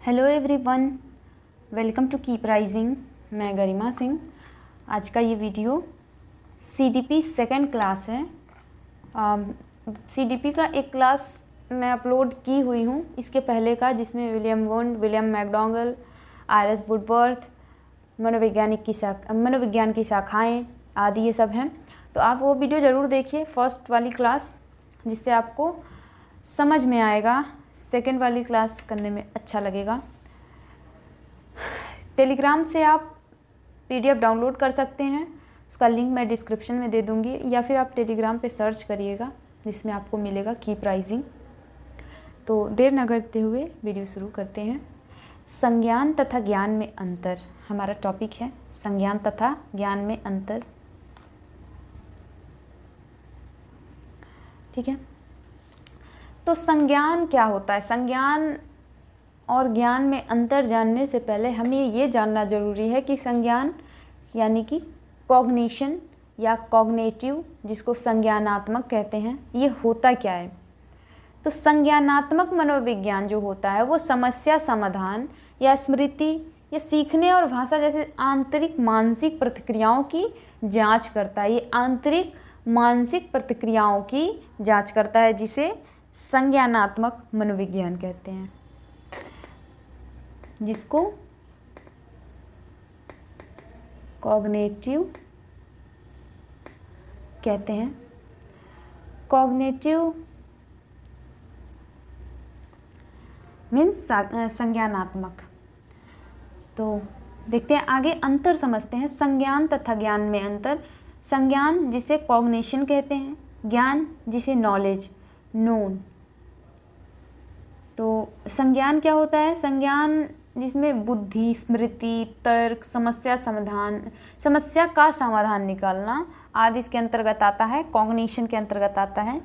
Hello everyone, welcome to keep rising. मैं गरिमा सिंह। आज का ये वीडियो सीडीपी सेकेंड क्लास है। सीडीपी का एक क्लास मैं अपलोड की हुई हूँ इसके पहले का, जिसमें William wound, William McDougall, RS. Woodworth, मनोविज्ञान की शाखाएँ आदि ये सब हैं। तो आप वो वीडियो ज़रूर देखिए, फर्स्ट वाली क्लास, जिससे आपको समझ में आएगा। सेकेंड वाली क्लास करने में अच्छा लगेगा। टेलीग्राम से आप पीडीएफ डाउनलोड कर सकते हैं, उसका लिंक मैं डिस्क्रिप्शन में दे दूँगी, या फिर आप टेलीग्राम पे सर्च करिएगा जिसमें आपको मिलेगा कीप राइजिंग। तो देर न करते हुए वीडियो शुरू करते हैं। संज्ञान तथा ज्ञान में अंतर हमारा टॉपिक है। संज्ञान तथा ज्ञान में अंतर, ठीक है। तो संज्ञान क्या होता है? संज्ञान और ज्ञान में अंतर जानने से पहले हमें ये जानना जरूरी है कि संज्ञान यानी कि कॉग्निशन या कॉग्निटिव, जिसको संज्ञानात्मक कहते हैं, ये होता क्या है। तो संज्ञानात्मक मनोविज्ञान जो होता है वो समस्या समाधान या स्मृति या सीखने और भाषा जैसे आंतरिक मानसिक प्रतिक्रियाओं की जांच करता है। ये आंतरिक मानसिक प्रतिक्रियाओं की जांच करता है, जिसे संज्ञानात्मक मनोविज्ञान कहते हैं, जिसको कॉग्निटिव कहते हैं। कॉग्निटिव मीन्स संज्ञानात्मक। तो देखते हैं आगे, अंतर समझते हैं। संज्ञान तथा ज्ञान में अंतर। संज्ञान जिसे कॉग्निशन कहते हैं, ज्ञान जिसे नॉलेज, नोन। तो संज्ञान क्या होता है? संज्ञान जिसमें बुद्धि, स्मृति, तर्क, समस्या का समाधान निकालना आदि इसके अंतर्गत आता है, कॉग्निशन के अंतर्गत आता है।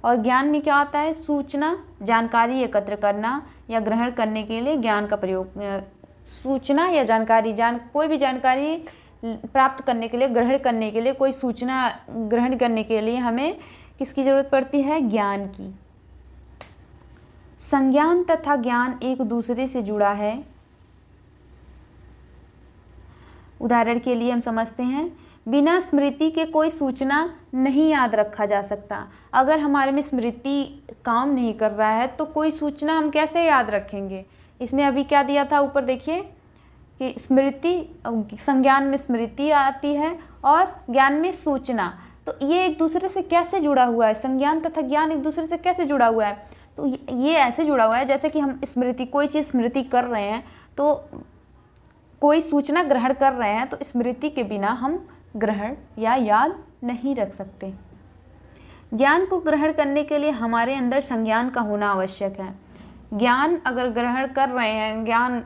और ज्ञान में क्या आता है? सूचना, जानकारी एकत्र करना या ग्रहण करने के लिए ज्ञान का प्रयोग। सूचना या जानकारी, कोई भी जानकारी प्राप्त करने के लिए, ग्रहण करने के लिए, कोई सूचना ग्रहण करने के लिए हमें किसकी ज़रूरत पड़ती है? ज्ञान की। संज्ञान तथा ज्ञान एक दूसरे से जुड़ा है। उदाहरण के लिए हम समझते हैं, बिना स्मृति के कोई सूचना नहीं याद रखा जा सकता। अगर हमारे में स्मृति काम नहीं कर रहा है तो कोई सूचना हम कैसे याद रखेंगे? इसमें अभी क्या दिया था, ऊपर देखिए कि स्मृति, संज्ञान में स्मृति आती है और ज्ञान में सूचना। तो ये एक दूसरे से कैसे जुड़ा हुआ है? संज्ञान तथा ज्ञान एक दूसरे से कैसे जुड़ा हुआ है? तो ये ऐसे जुड़ा हुआ है जैसे कि हम स्मृति, कोई चीज़ स्मृति कर रहे हैं, तो कोई सूचना ग्रहण कर रहे हैं, तो स्मृति के बिना हम ग्रहण या याद नहीं रख सकते। ज्ञान को ग्रहण करने के लिए हमारे अंदर संज्ञान का होना आवश्यक है। ज्ञान अगर ग्रहण कर रहे हैं, ज्ञान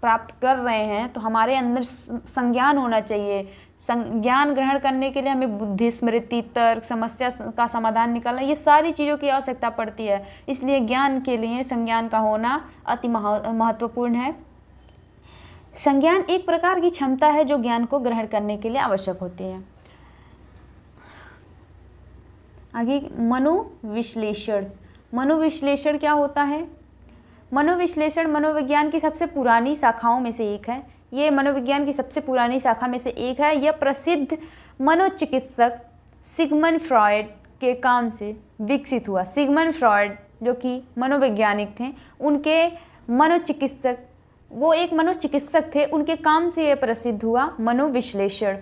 प्राप्त कर रहे हैं, तो हमारे अंदर संज्ञान होना चाहिए। ज्ञान ग्रहण करने के लिए हमें बुद्धि, स्मृति, तर्क, समस्या का समाधान निकालना, ये सारी चीज़ों की आवश्यकता पड़ती है। इसलिए ज्ञान के लिए संज्ञान का होना अति महत्वपूर्ण है। संज्ञान एक प्रकार की क्षमता है जो ज्ञान को ग्रहण करने के लिए आवश्यक होती है। आगे मनोविश्लेषण। मनोविश्लेषण क्या होता है? मनोविश्लेषण मनोविज्ञान की सबसे पुरानी शाखाओं में से एक है। ये मनोविज्ञान की सबसे पुरानी शाखा में से एक है। यह प्रसिद्ध मनोचिकित्सक सिगमंड फ्रॉयड के काम से विकसित हुआ। सिगमंड फ्रॉयड जो कि मनोवैज्ञानिक थे, उनके मनोचिकित्सक, वो एक मनोचिकित्सक थे, उनके काम से यह प्रसिद्ध हुआ मनोविश्लेषण।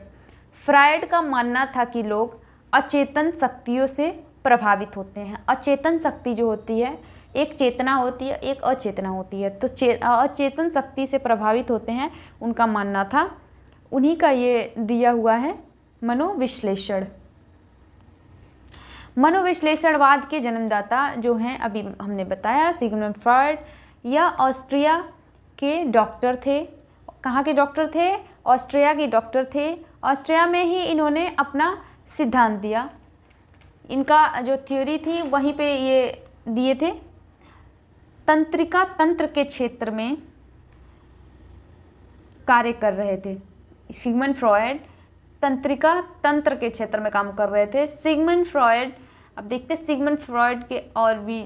फ्रॉयड का मानना था कि लोग अचेतन शक्तियों से प्रभावित होते हैं। अचेतन शक्ति जो होती है, एक चेतना होती है, एक अचेतना होती है। तो अचेतन शक्ति से प्रभावित होते हैं, उनका मानना था। उन्हीं का ये दिया हुआ है मनोविश्लेषण। मनोविश्लेषणवाद के जन्मदाता जो हैं, अभी हमने बताया, सिगमंड फ्रॉयड। यह ऑस्ट्रिया के डॉक्टर थे। कहाँ के डॉक्टर थे? ऑस्ट्रिया के डॉक्टर थे। ऑस्ट्रिया में ही इन्होंने अपना सिद्धांत दिया। इनका जो थ्योरी थी वहीं पे ये दिए थे। तंत्रिका तंत्र के क्षेत्र में कार्य कर रहे थे। सिगमंड फ्रॉयड तंत्रिका तंत्र के क्षेत्र में काम कर रहे थे। सिगमंड फ्रॉयड, अब देखते हैं सिगमंड फ्रॉयड के और भी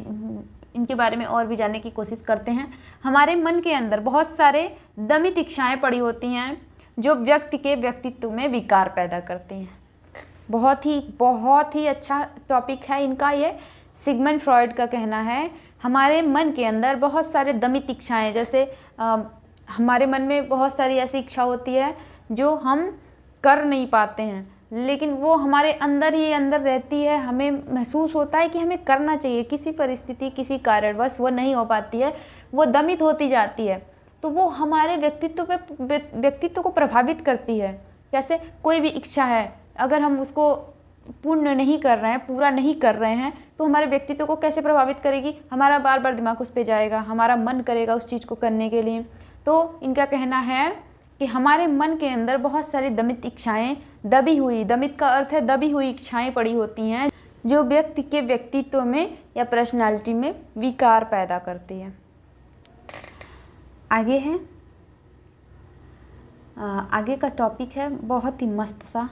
इनके बारे में और भी जानने की कोशिश करते हैं। हमारे मन के अंदर बहुत सारे दमित इच्छाएं पड़ी होती हैं जो व्यक्ति के व्यक्तित्व में विकार पैदा करती हैं। बहुत ही अच्छा टॉपिक है इनका ये। सिगमंड फ्रॉइड का कहना है हमारे मन के अंदर बहुत सारे दमित इच्छाएं, जैसे हमारे मन में बहुत सारी ऐसी इच्छा होती है जो हम कर नहीं पाते हैं, लेकिन वो हमारे अंदर ही अंदर रहती है। हमें महसूस होता है कि हमें करना चाहिए, किसी परिस्थिति किसी कारणवश वो नहीं हो पाती है, वो दमित होती जाती है, तो वो हमारे व्यक्तित्व को प्रभावित करती है। जैसे कोई भी इच्छा है, अगर हम उसको पूर्ण नहीं कर रहे हैं, पूरा नहीं कर रहे हैं, तो हमारे व्यक्तित्व को कैसे प्रभावित करेगी? हमारा बार बार दिमाग उस पर जाएगा, हमारा मन करेगा उस चीज़ को करने के लिए। तो इनका कहना है कि हमारे मन के अंदर बहुत सारी दमित इच्छाएं, दबी हुई, दमित का अर्थ है दबी हुई इच्छाएं पड़ी होती हैं जो व्यक्ति के व्यक्तित्व में या पर्सनालिटी में विकार पैदा करती है। आगे है, आगे का टॉपिक है बहुत ही मस्त सा,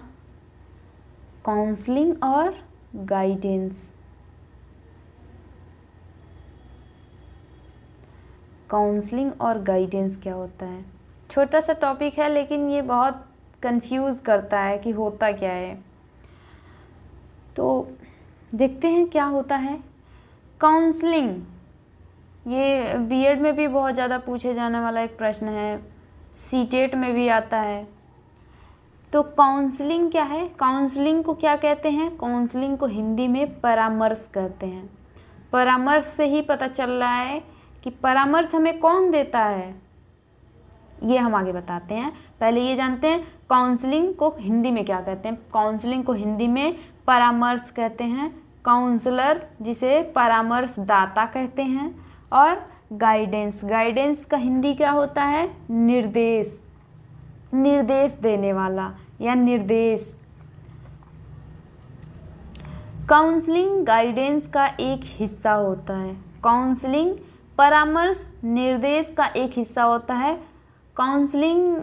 काउंसलिंग और गाइडेंस। काउंसलिंग और गाइडेंस क्या होता है? छोटा सा टॉपिक है लेकिन ये बहुत कंफ्यूज करता है कि होता क्या है। तो देखते हैं क्या होता है। काउंसलिंग, ये बीएड में भी बहुत ज़्यादा पूछे जाने वाला एक प्रश्न है, सीटेट में भी आता है। तो काउंसलिंग क्या है? काउंसलिंग को क्या कहते हैं? काउंसलिंग को हिंदी में परामर्श कहते हैं। परामर्श से ही पता चल रहा है कि परामर्श हमें कौन देता है, ये हम आगे बताते हैं। पहले ये जानते हैं काउंसलिंग को हिंदी में क्या कहते हैं। काउंसलिंग को हिंदी में परामर्श कहते हैं, काउंसलर जिसे परामर्शदाता कहते हैं, और गाइडेंस, गाइडेंस का हिंदी क्या होता है? निर्देश, निर्देश देने वाला या निर्देश। काउंसलिंग गाइडेंस का एक हिस्सा होता है। काउंसलिंग परामर्श निर्देश का एक हिस्सा होता है। काउंसलिंग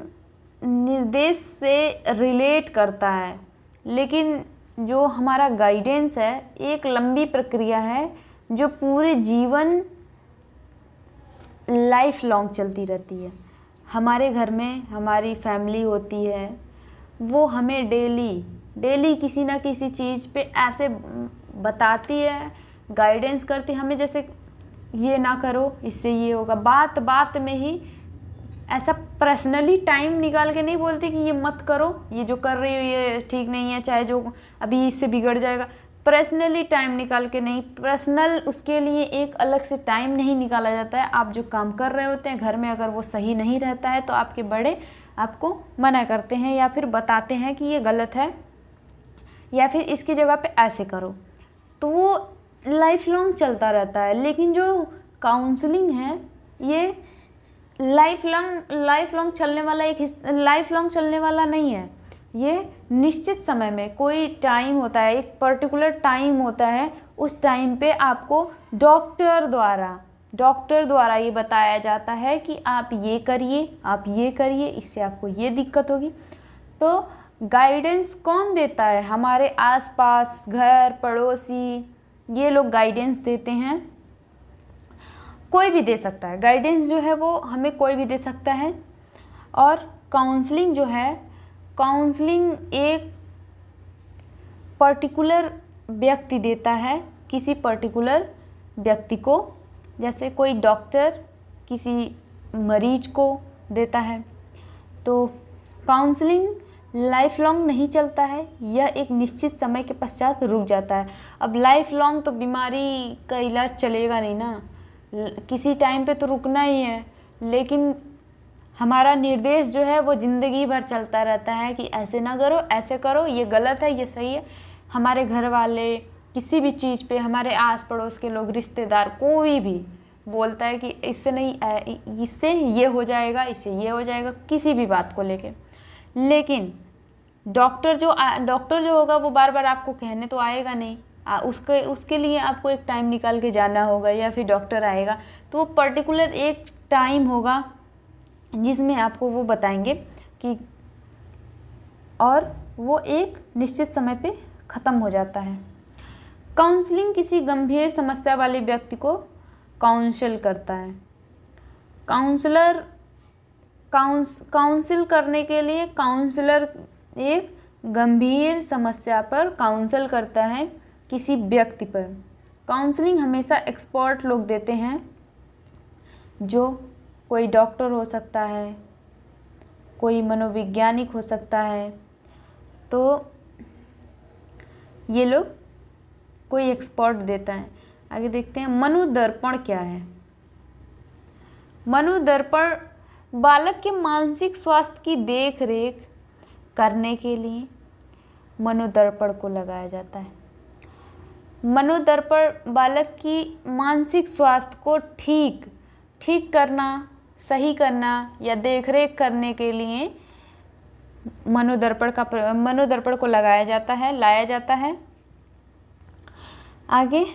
निर्देश से रिलेट करता है, लेकिन जो हमारा गाइडेंस है एक लंबी प्रक्रिया है जो पूरे जीवन लाइफ लॉन्ग चलती रहती है। हमारे घर में हमारी फैमिली होती है, वो हमें डेली किसी ना किसी चीज़ पे ऐसे बताती है, गाइडेंस करती है हमें, जैसे ये ना करो इससे ये होगा। बात बात में ही ऐसा पर्सनली टाइम निकाल के नहीं बोलती कि ये मत करो, ये जो कर रही हो ये ठीक नहीं है, चाहे जो अभी इससे बिगड़ जाएगा। पर्सनली टाइम निकाल के नहीं, पर्सनल उसके लिए एक अलग से टाइम नहीं निकाला जाता है। आप जो काम कर रहे होते हैं घर में, अगर वो सही नहीं रहता है तो आपके बड़े आपको मना करते हैं या फिर बताते हैं कि ये गलत है या फिर इसकी जगह पे ऐसे करो, तो वो लाइफ लॉन्ग चलता रहता है। लेकिन जो काउंसलिंग है ये लाइफ लॉन्ग चलने वाला लाइफ लॉन्ग चलने वाला नहीं है। ये निश्चित समय में कोई टाइम होता है, एक पर्टिकुलर टाइम होता है, उस टाइम पे आपको डॉक्टर द्वारा ये बताया जाता है कि आप ये करिए, इससे आपको ये दिक्कत होगी। तो गाइडेंस कौन देता है? हमारे आसपास, घर, पड़ोसी, ये लोग गाइडेंस देते हैं। कोई भी दे सकता है गाइडेंस, जो है वो हमें कोई भी दे सकता है। और काउंसलिंग जो है, काउंसलिंग एक पर्टिकुलर व्यक्ति देता है किसी पर्टिकुलर व्यक्ति को, जैसे कोई डॉक्टर किसी मरीज को देता है। तो काउंसलिंग लाइफ लॉन्ग नहीं चलता है, यह एक निश्चित समय के पश्चात रुक जाता है। अब लाइफ लॉन्ग तो बीमारी का इलाज चलेगा नहीं ना, किसी टाइम पे तो रुकना ही है। लेकिन हमारा निर्देश जो है वो ज़िंदगी भर चलता रहता है कि ऐसे ना करो, ऐसे करो, ये गलत है, ये सही है। हमारे घर वाले किसी भी चीज़ पे, हमारे आस पड़ोस के लोग, रिश्तेदार, कोई भी बोलता है कि इससे नहीं, इससे ये हो जाएगा, इससे ये हो जाएगा, किसी भी बात को लेके। लेकिन डॉक्टर जो होगा वो बार बार आपको कहने तो आएगा नहीं, उसके लिए आपको एक टाइम निकाल के जाना होगा या फिर डॉक्टर आएगा, तो वो पर्टिकुलर एक टाइम होगा जिसमें आपको वो बताएंगे कि, और वो एक निश्चित समय पे ख़त्म हो जाता है। काउंसलिंग किसी गंभीर समस्या वाले व्यक्ति को काउंसिल करता है। काउंसिल करने के लिए काउंसलर एक गंभीर समस्या पर काउंसिल करता है किसी व्यक्ति पर। काउंसलिंग हमेशा एक्सपर्ट लोग देते हैं, जो कोई डॉक्टर हो सकता है, कोई मनोवैज्ञानिक हो सकता है, तो ये लोग कोई एक्सपर्ट देता है। आगे देखते हैं मनोदर्पण क्या है। मनोदर्पण बालक के मानसिक स्वास्थ्य की देख रेख करने के लिए मनोदर्पण को लगाया जाता है। मनोदर्पण बालक की मानसिक स्वास्थ्य को ठीक करना, सही करना या देखरेख करने के लिए मनोदर्पण को लाया जाता है। आगे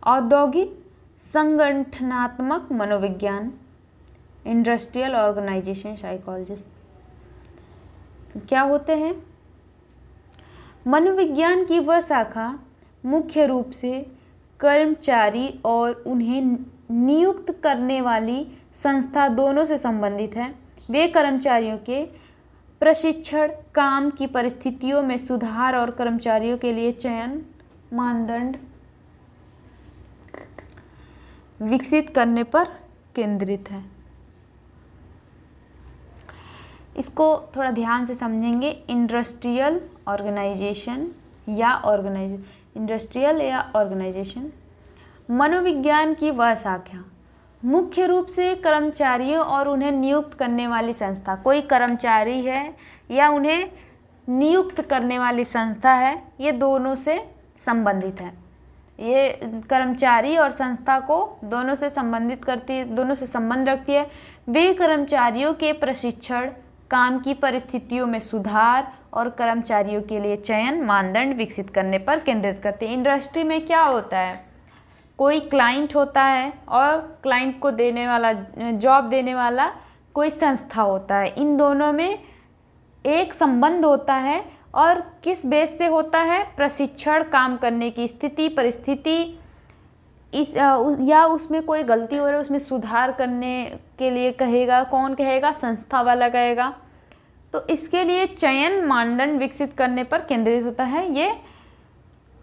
औद्योगिक संगठनात्मक मनोविज्ञान, इंडस्ट्रियल ऑर्गेनाइजेशन साइकोलॉजिस्ट क्या होते हैं? मनोविज्ञान की वह शाखा मुख्य रूप से कर्मचारी और उन्हें नियुक्त करने वाली संस्था दोनों से संबंधित है। वे कर्मचारियों के प्रशिक्षण, काम की परिस्थितियों में सुधार और कर्मचारियों के लिए चयन मानदंड विकसित करने पर केंद्रित है। इसको थोड़ा ध्यान से समझेंगे। इंडस्ट्रियल या ऑर्गेनाइजेशन मनोविज्ञान की वह शाखा मुख्य रूप से कर्मचारियों और उन्हें नियुक्त करने वाली संस्था। कोई कर्मचारी है या उन्हें नियुक्त करने वाली संस्था है, ये दोनों से संबंधित है। ये कर्मचारी और संस्था को दोनों से संबंध रखती है। वे कर्मचारियों के प्रशिक्षण, काम की परिस्थितियों में सुधार और कर्मचारियों के लिए चयन मानदंड विकसित करने पर केंद्रित करते हैं। इंडस्ट्री में क्या होता है? कोई क्लाइंट होता है और क्लाइंट को जॉब देने वाला कोई संस्था होता है। इन दोनों में एक संबंध होता है और किस बेस पे होता है? प्रशिक्षण, काम करने की स्थिति, परिस्थिति, या उसमें कोई गलती हो रही है उसमें सुधार करने के लिए कहेगा। कौन कहेगा? संस्था वाला कहेगा। तो इसके लिए चयन मानदंड विकसित करने पर केंद्रित होता है। ये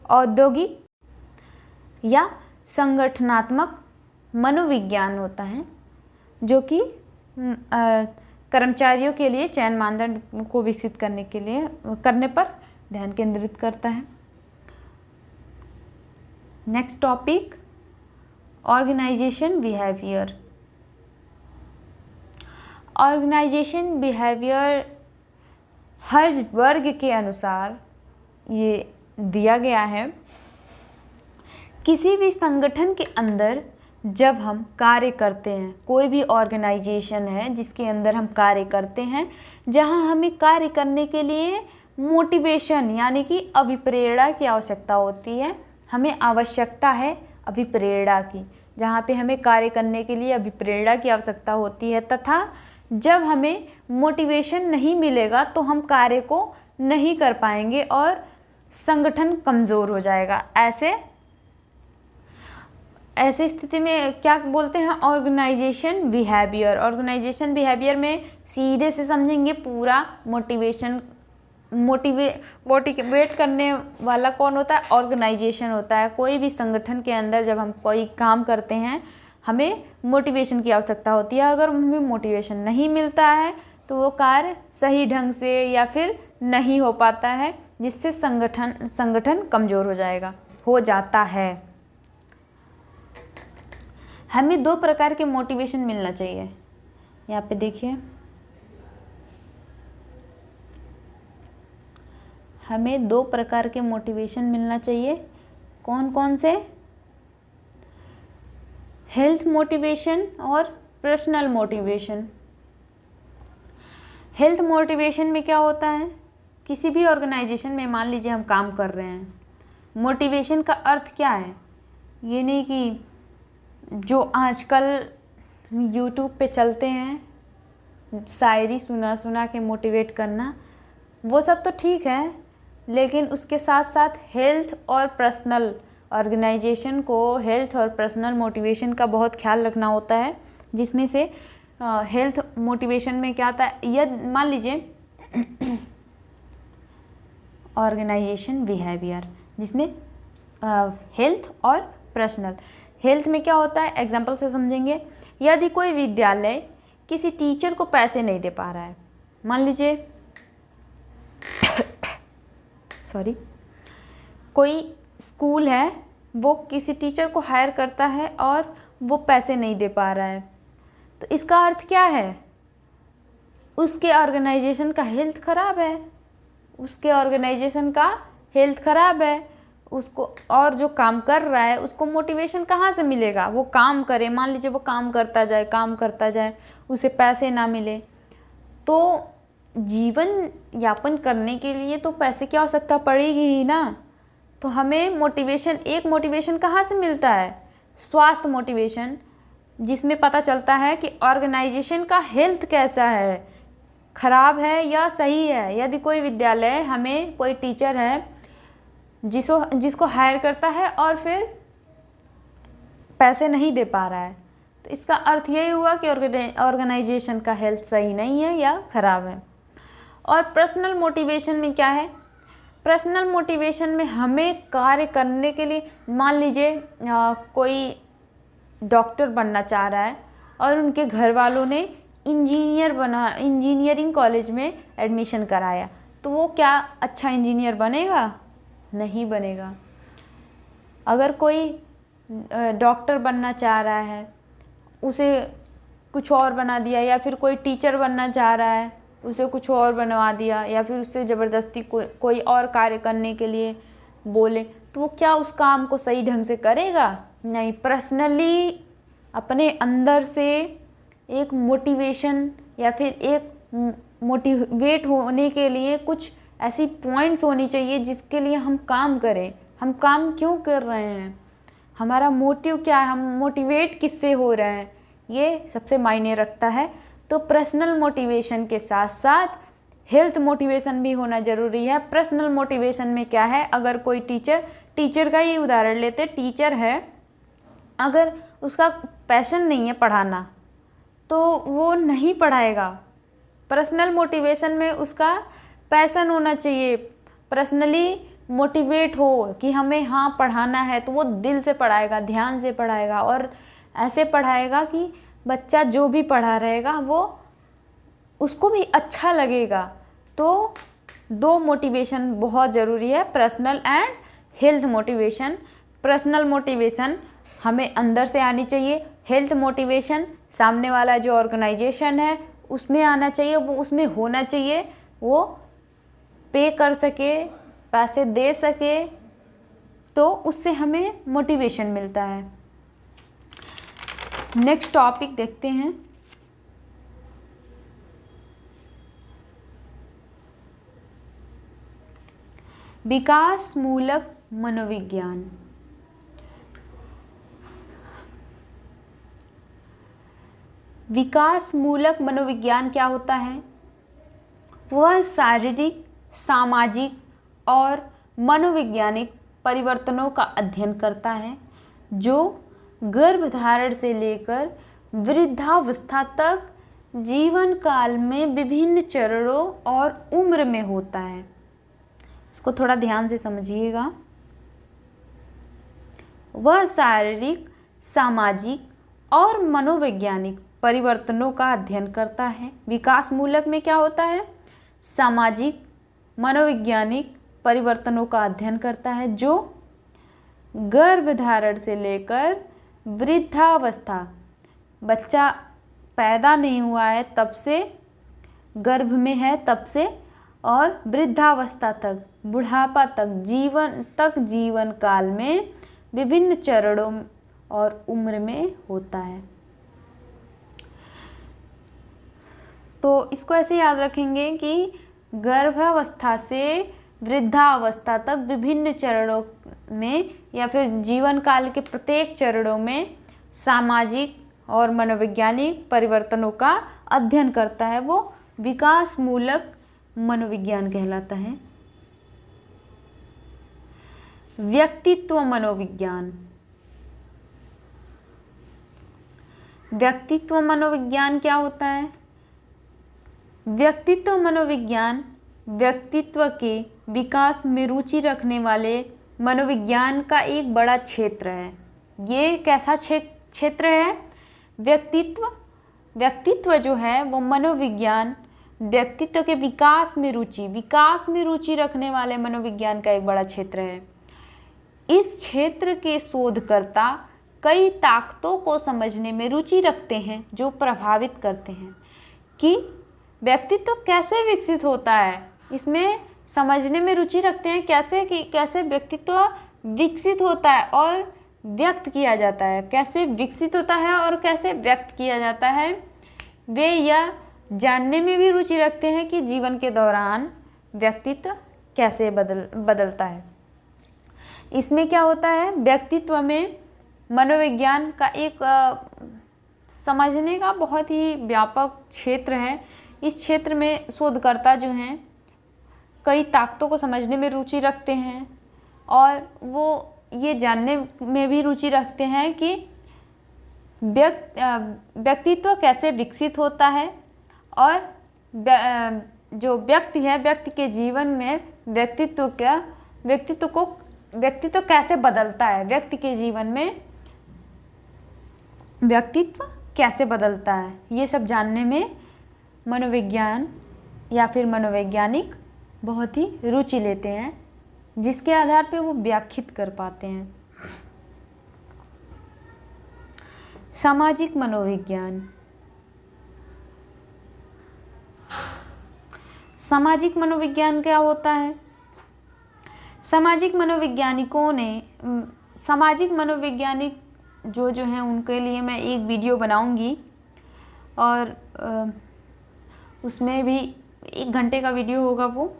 औद्योगिक या संगठनात्मक मनोविज्ञान होता है, जो कि कर्मचारियों के लिए चयन मानदंड को विकसित करने पर ध्यान केंद्रित करता है। Next topic organisation behaviour. Organisation behaviour Herzberg के अनुसार ये दिया गया है। किसी भी संगठन के अंदर जब हम कार्य करते हैं, कोई भी ऑर्गेनाइजेशन है जिसके अंदर हम कार्य करते हैं, जहां हमें कार्य करने के लिए मोटिवेशन यानी कि अभिप्रेरणा की आवश्यकता होती है। हमें आवश्यकता है अभिप्रेरणा की, जहाँ पे हमें कार्य करने के लिए अभिप्रेरणा की आवश्यकता होती है, तथा जब हमें मोटिवेशन नहीं मिलेगा तो हम कार्य को नहीं कर पाएंगे और संगठन कमज़ोर हो जाएगा। ऐसे स्थिति में क्या बोलते हैं? Organisation behaviour. ऑर्गेनाइजेशन बिहेवियर में सीधे से समझेंगे पूरा मोटिवेट करने वाला कौन होता है? ऑर्गेनाइजेशन होता है। कोई भी संगठन के अंदर जब हम कोई काम करते हैं, हमें मोटिवेशन की आवश्यकता होती है। अगर हमें मोटिवेशन नहीं मिलता है तो वो कार्य सही ढंग से या फिर नहीं हो पाता है, जिससे संगठन कमज़ोर हो जाता है। हमें 2 प्रकार के मोटिवेशन मिलना चाहिए। यहाँ पे देखिए, हमें 2 प्रकार के मोटिवेशन मिलना चाहिए। कौन कौन से? हेल्थ मोटिवेशन और पर्सनल मोटिवेशन। हेल्थ मोटिवेशन में क्या होता है? किसी भी ऑर्गेनाइजेशन में मान लीजिए हम काम कर रहे हैं, मोटिवेशन का अर्थ क्या है? ये नहीं कि जो आजकल YouTube पे चलते हैं शायरी सुना के मोटिवेट करना, वो सब तो ठीक है, लेकिन उसके साथ साथ हेल्थ और पर्सनल ऑर्गेनाइजेशन को हेल्थ और पर्सनल मोटिवेशन का बहुत ख्याल रखना होता है, जिसमें से हेल्थ मोटिवेशन में क्या आता है, यदि मान लीजिए ऑर्गेनाइजेशन बिहेवियर, जिसमें हेल्थ और पर्सनल। हेल्थ में क्या होता है, एग्जांपल से समझेंगे। यदि कोई विद्यालय किसी टीचर को पैसे नहीं दे पा रहा है, मान लीजिए सॉरी, कोई स्कूल है वो किसी टीचर को हायर करता है और वो पैसे नहीं दे पा रहा है, तो इसका अर्थ क्या है, उसके ऑर्गेनाइजेशन का हेल्थ ख़राब है, उसके ऑर्गेनाइजेशन का हेल्थ ख़राब है। उसको और जो काम कर रहा है उसको मोटिवेशन कहाँ से मिलेगा, वो काम करे। मान लीजिए वो काम करता जाए, उसे पैसे ना मिले, तो जीवन यापन करने के लिए तो पैसे की आवश्यकता पड़ेगी ही ना। तो हमें मोटिवेशन कहाँ से मिलता है, स्वास्थ्य मोटिवेशन, जिसमें पता चलता है कि ऑर्गेनाइजेशन का हेल्थ कैसा है, खराब है या सही है। यदि कोई विद्यालय हमें कोई टीचर है जिसको हायर करता है और फिर पैसे नहीं दे पा रहा है, तो इसका अर्थ यही हुआ कि ऑर्गेनाइजेशन का हेल्थ सही नहीं है या ख़राब है। और पर्सनल मोटिवेशन में क्या है, पर्सनल मोटिवेशन में हमें कार्य करने के लिए, मान लीजिए कोई डॉक्टर बनना चाह रहा है और उनके घर वालों ने इंजीनियरिंग कॉलेज में एडमिशन कराया, तो वो क्या अच्छा इंजीनियर बनेगा, नहीं बनेगा। अगर कोई डॉक्टर बनना चाह रहा है, उसे कुछ और बना दिया, या फिर कोई टीचर बनना चाह रहा है, उसे कुछ और बनवा दिया, या फिर उससे ज़बरदस्ती कोई और कार्य करने के लिए बोले, तो वो क्या उस काम को सही ढंग से करेगा, नहीं। पर्सनली अपने अंदर से एक मोटिवेशन या फिर एक मोटिवेट होने के लिए कुछ ऐसी पॉइंट्स होनी चाहिए जिसके लिए हम काम करें। हम काम क्यों कर रहे हैं, हमारा मोटिव क्या है, हम मोटिवेट किससे हो रहे हैं, ये सबसे मायने रखता है। तो पर्सनल मोटिवेशन के साथ साथ हेल्थ मोटिवेशन भी होना ज़रूरी है। पर्सनल मोटिवेशन में क्या है, अगर कोई टीचर का ही उदाहरण लेते, टीचर है, अगर उसका पैशन नहीं है पढ़ाना तो वो नहीं पढ़ाएगा। पर्सनल मोटिवेशन में उसका पैशन होना चाहिए, पर्सनली मोटिवेट हो कि हमें हाँ पढ़ाना है, तो वो दिल से पढ़ाएगा, ध्यान से पढ़ाएगा, और ऐसे पढ़ाएगा कि बच्चा जो भी पढ़ा रहेगा वो उसको भी अच्छा लगेगा। तो दो मोटिवेशन बहुत ज़रूरी है, personal and health motivation. Personal motivation हमें अंदर से आनी चाहिए, हेल्थ मोटिवेशन सामने वाला जो ऑर्गेनाइजेशन है उसमें आना चाहिए, वो उसमें होना चाहिए, वो पे कर सके, पैसे दे सके, तो उससे हमें मोटिवेशन मिलता है। नेक्स्ट टॉपिक देखते हैं। विकास मूलक मनोविज्ञान। विकास मूलक मनोविज्ञान क्या होता है, वह शारीरिक, सामाजिक और मनोवैज्ञानिक परिवर्तनों का अध्ययन करता है जो गर्भधारण से लेकर वृद्धावस्था तक जीवन काल में विभिन्न चरणों और उम्र में होता है। इसको थोड़ा ध्यान से समझिएगा। वह शारीरिक, सामाजिक और मनोवैज्ञानिक परिवर्तनों का अध्ययन करता है। विकास मूलक में क्या होता है, सामाजिक, मनोवैज्ञानिक परिवर्तनों का अध्ययन करता है जो गर्भधारण से लेकर वृद्धावस्था, बच्चा पैदा नहीं हुआ है तब से, गर्भ में है तब से, और वृद्धावस्था तक, बुढ़ापा तक, जीवन काल में विभिन्न चरणों और उम्र में होता है। तो इसको ऐसे याद रखेंगे कि गर्भावस्था से वृद्धावस्था तक विभिन्न चरणों में या फिर जीवन काल के प्रत्येक चरणों में सामाजिक और मनोवैज्ञानिक परिवर्तनों का अध्ययन करता है, वो विकास मूलक मनोविज्ञान कहलाता है। व्यक्तित्व मनोविज्ञान। व्यक्तित्व मनोविज्ञान क्या होता है? व्यक्तित्व मनोविज्ञान व्यक्तित्व के विकास में रुचि रखने वाले मनोविज्ञान का एक बड़ा क्षेत्र है। ये कैसा क्षेत्र है? व्यक्तित्व जो है वो मनोविज्ञान व्यक्तित्व के विकास में रुचि रखने वाले मनोविज्ञान का एक बड़ा क्षेत्र है। इस क्षेत्र के शोधकर्ता कई ताकतों को समझने में रुचि रखते हैं जो प्रभावित करते हैं कि व्यक्तित्व कैसे विकसित होता है। इसमें समझने में रुचि रखते हैं कैसे व्यक्तित्व विकसित होता है और व्यक्त किया जाता है, कैसे विकसित होता है और कैसे व्यक्त किया जाता है। वे यह जानने में भी रुचि रखते हैं कि जीवन के दौरान व्यक्तित्व कैसे बदलता है। इसमें क्या होता है? व्यक्तित्व में मनोविज्ञान का एक समझने का बहुत ही व्यापक क्षेत्र है। इस क्षेत्र में शोधकर्ता जो हैं कई ताकतों को समझने में रुचि रखते हैं और वो ये जानने में भी रुचि रखते हैं कि व्यक्तित्व कैसे विकसित होता है और जो व्यक्ति के जीवन में व्यक्तित्व कैसे बदलता है, व्यक्ति के जीवन में व्यक्तित्व कैसे बदलता है। ये सब जानने में मनोविज्ञान या फिर मनोवैज्ञानिक बहुत ही रुचि लेते हैं, जिसके आधार पे वो व्याख्यात कर पाते हैं। सामाजिक मनोविज्ञान। सामाजिक मनोविज्ञान क्या होता है? सामाजिक मनोवैज्ञानिक जो हैं उनके लिए मैं एक वीडियो बनाऊंगी और उसमें भी 1 घंटे का वीडियो होगा वो।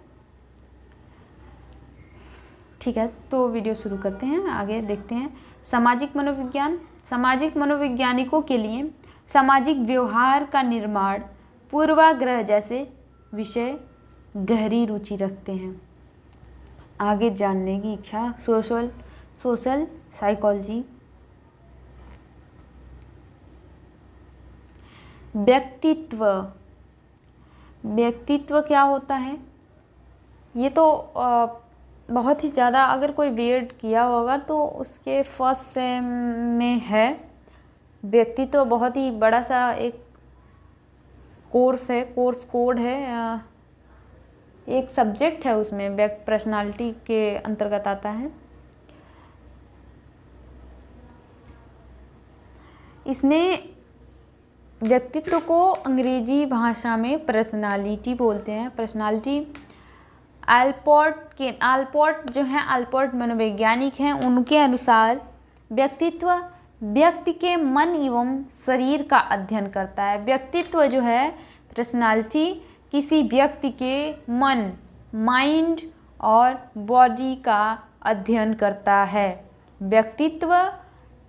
ठीक है, तो वीडियो शुरू करते हैं, आगे देखते हैं। सामाजिक मनोविज्ञान। सामाजिक मनोवैज्ञानिकों के लिए सामाजिक व्यवहार का निर्माण, पूर्वाग्रह जैसे विषय गहरी रुचि रखते हैं। आगे जानने की इच्छा। Social psychology. व्यक्तित्व क्या होता है? ये तो बहुत ही ज़्यादा, अगर कोई बीएड किया होगा तो उसके फर्स्ट सेम में है। व्यक्तित्व बहुत ही बड़ा सा एक कोर्स कोड है, एक सब्जेक्ट है, उसमें पर्सनालिटी के अंतर्गत आता है। इसमें व्यक्तित्व को अंग्रेजी भाषा में पर्सनालिटी बोलते हैं। पर्सनालिटी आलपोर्ट जो है, आलपोर्ट मनोवैज्ञानिक हैं, उनके अनुसार व्यक्तित्व व्यक्ति के मन एवं शरीर का अध्ययन करता है। व्यक्तित्व जो है, पर्सनालिटी, किसी व्यक्ति के मन, माइंड और बॉडी का अध्ययन करता है। व्यक्तित्व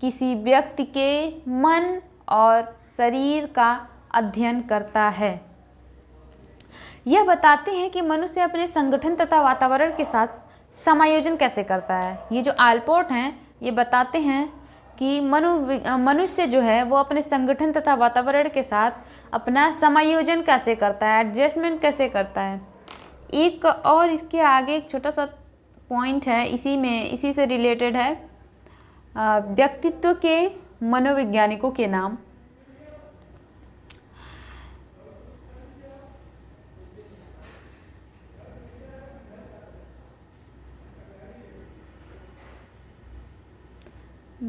किसी व्यक्ति के मन और शरीर का अध्ययन करता है। यह बताते हैं कि मनुष्य अपने संगठन तथा वातावरण के साथ समायोजन कैसे करता है। ये जो आलपोर्ट हैं ये बताते हैं कि मनुष्य जो है वो अपने संगठन तथा वातावरण के साथ अपना समायोजन कैसे करता है, एडजस्टमेंट कैसे करता है। एक और इसके आगे एक छोटा सा पॉइंट है, इसी से रिलेटेड है। व्यक्तित्व के मनोवैज्ञानिकों के नाम।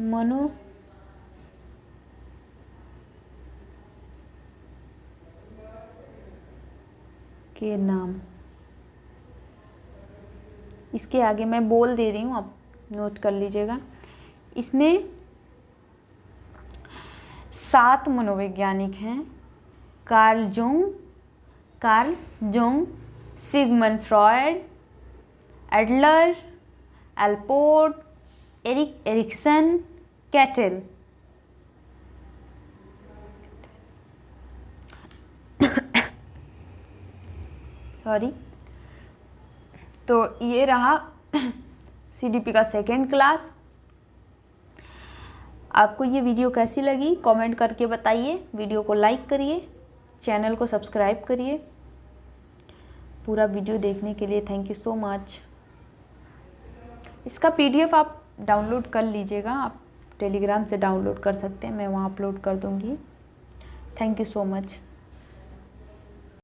मनो के नाम, इसके आगे मैं बोल दे रही हूँ, आप नोट कर लीजिएगा। इसमें 7 मनोवैज्ञानिक हैं। Carl Jung, Sigmund Freud, Adler, Allport, Erikson, Cattell. Sorry, तो ये रहा CDP का सेकेंड क्लास। आपको ये वीडियो कैसी लगी कमेंट करके बताइए। वीडियो को लाइक करिए, चैनल को सब्सक्राइब करिए। पूरा वीडियो देखने के लिए थैंक यू सो मच। इसका PDF आप डाउनलोड कर लीजिएगा, आप टेलीग्राम से डाउनलोड कर सकते हैं, मैं वहाँ अपलोड कर दूँगी। Thank you so much.